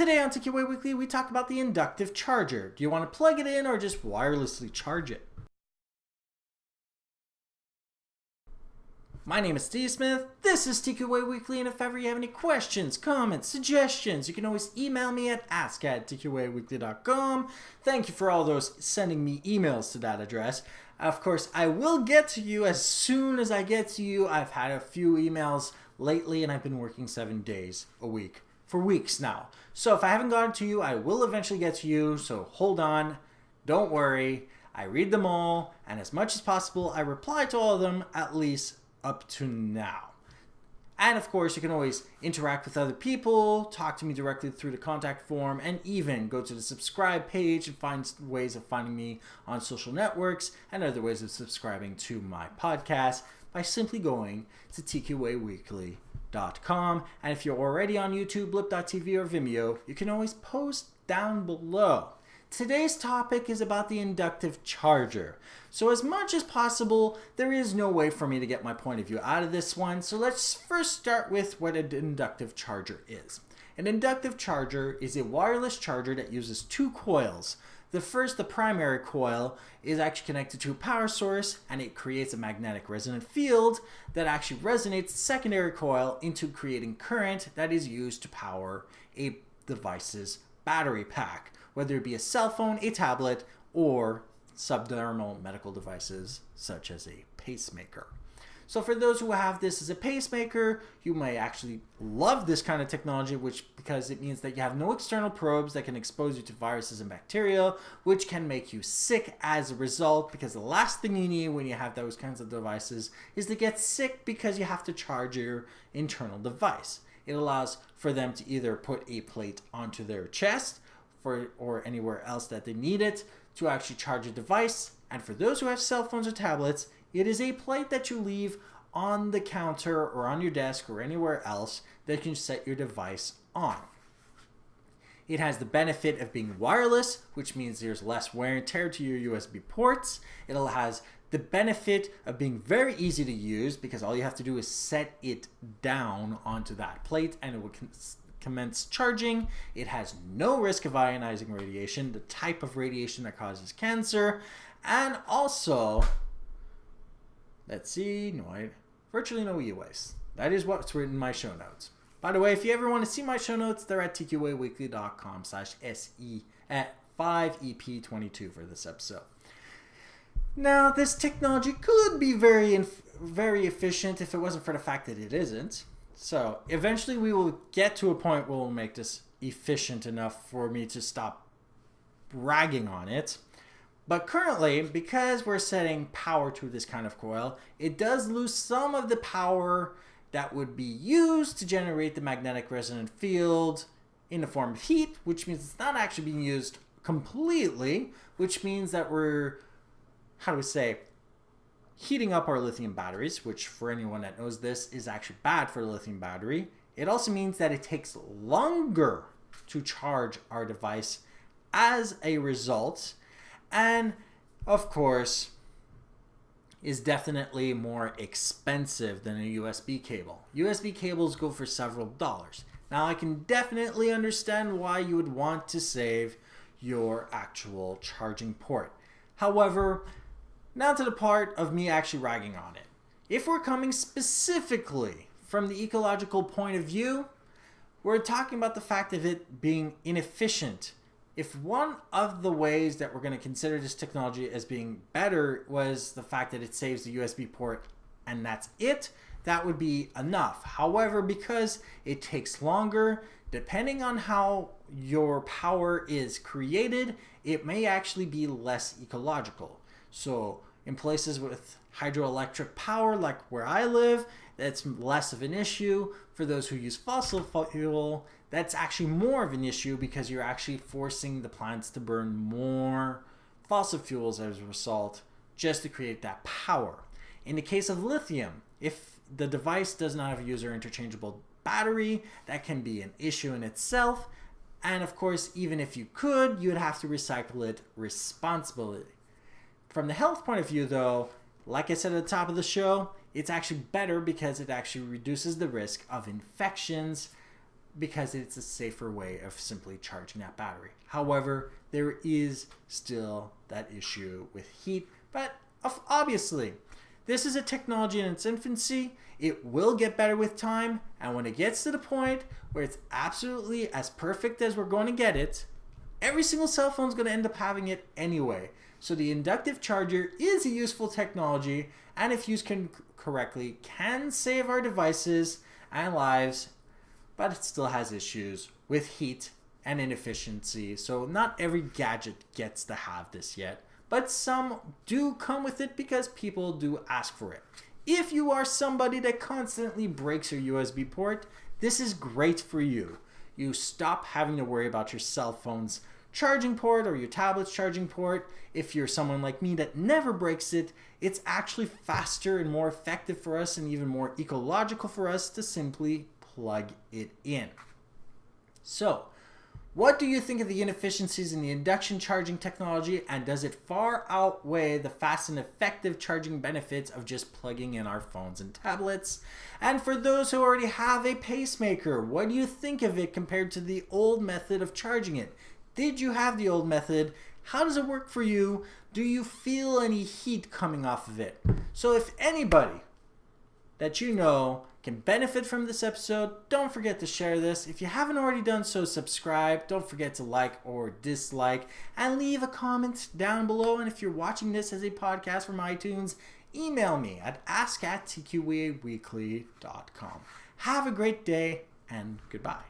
Today on TQA Weekly, we talk about the inductive charger. Do you want to plug it in or just wirelessly charge it? My name is Steve Smith, this is TQA Weekly, and if ever you have any questions, comments, suggestions, you can always email me at ask@tqaweekly.com. Thank you for all those sending me emails to that address. Of course, I will get to you as soon as I get to you. I've had a few emails lately, and I've been working 7 days a week for weeks now. So if I haven't gotten to you, I will eventually get to you, so hold on, don't worry. I read them all, and as much as possible, I reply to all of them, at least up to now. And of course, you can always interact with other people, talk to me directly through the contact form, and even go to the subscribe page and find ways of finding me on social networks and other ways of subscribing to my podcast by simply going to tqaweekly.com. And if you're already on YouTube, blip.tv, or Vimeo, you can always post down below. Today's topic is about the inductive charger. So as much as possible, there is no way for me to get my point of view out of this one. So let's first start with what an inductive charger is. An inductive charger is a wireless charger that uses two coils. The primary coil, is actually connected to a power source, and it creates a magnetic resonant field that actually resonates the secondary coil into creating current that is used to power a device's battery pack, whether it be a cell phone, a tablet, or subdermal medical devices such as a pacemaker. So for those who have this as a pacemaker, you may actually love this kind of technology, because it means that you have no external probes that can expose you to viruses and bacteria, which can make you sick as a result, because the last thing you need when you have those kinds of devices is to get sick because you have to charge your internal device. It allows for them to either put a plate onto their chest or anywhere else that they need it to actually charge a device. And for those who have cell phones or tablets, it is a plate that you leave on the counter or on your desk or anywhere else that you can set your device on. It has the benefit of being wireless, which means there's less wear and tear to your USB ports. It has the benefit of being very easy to use, because all you have to do is set it down onto that plate and it will commence charging. It has no risk of ionizing radiation, the type of radiation that causes cancer. And also, virtually no e-waste. That is what's written in my show notes. By the way, if you ever want to see my show notes, they're at tqaweekly.com/5EP22 for this episode. Now, this technology could be very efficient if it wasn't for the fact that it isn't. So eventually we will get to a point where we'll make this efficient enough for me to stop bragging on it. But currently, because we're setting power to this kind of coil, it does lose some of the power that would be used to generate the magnetic resonant field in the form of heat, which means it's not actually being used completely, which means that we're, heating up our lithium batteries, which for anyone that knows this is actually bad for the lithium battery. It also means that it takes longer to charge our device as a result, and of course is definitely more expensive than a USB cable. USB cables go for several dollars. Now I can definitely understand why you would want to save your actual charging port. However, now to the part of me actually ragging on it. If we're coming specifically from the ecological point of view, we're talking about the fact of it being inefficient. If one of the ways that we're going to consider this technology as being better was the fact that it saves the USB port and that's it, that would be enough. However, because it takes longer, depending on how your power is created, it may actually be less ecological. So in places with hydroelectric power, like where I live, that's less of an issue. For those who use fossil fuel, that's actually more of an issue, because you're actually forcing the plants to burn more fossil fuels as a result just to create that power. In the case of lithium, if the device does not have a user interchangeable battery, that can be an issue in itself. And of course, even if you could, you'd have to recycle it responsibly. From the health point of view, though, like I said at the top of the show, it's actually better because it actually reduces the risk of infections because it's a safer way of simply charging that battery. However, there is still that issue with heat, but obviously, this is a technology in its infancy. It will get better with time, and when it gets to the point where it's absolutely as perfect as we're going to get it, every single cell phone is going to end up having it anyway. So the inductive charger is a useful technology, and if used correctly, can save our devices and lives, but it still has issues with heat and inefficiency. So not every gadget gets to have this yet, but some do come with it because people do ask for it. If you are somebody that constantly breaks your USB port, this is great for you. You stop having to worry about your cell phone's charging port or your tablet's charging port. If you're someone like me that never breaks it, it's actually faster and more effective for us and even more ecological for us to simply plug it in. So, what do you think of the inefficiencies in the induction charging technology, and does it far outweigh the fast and effective charging benefits of just plugging in our phones and tablets? And for those who already have a pacemaker, what do you think of it compared to the old method of charging it? Did you have the old method? How does it work for you? Do you feel any heat coming off of it? So if anybody that you know can benefit from this episode, don't forget to share this. If you haven't already done so, subscribe. Don't forget to like or dislike and leave a comment down below. And if you're watching this as a podcast from iTunes, email me at ask@tqaweekly.com. Have a great day and goodbye.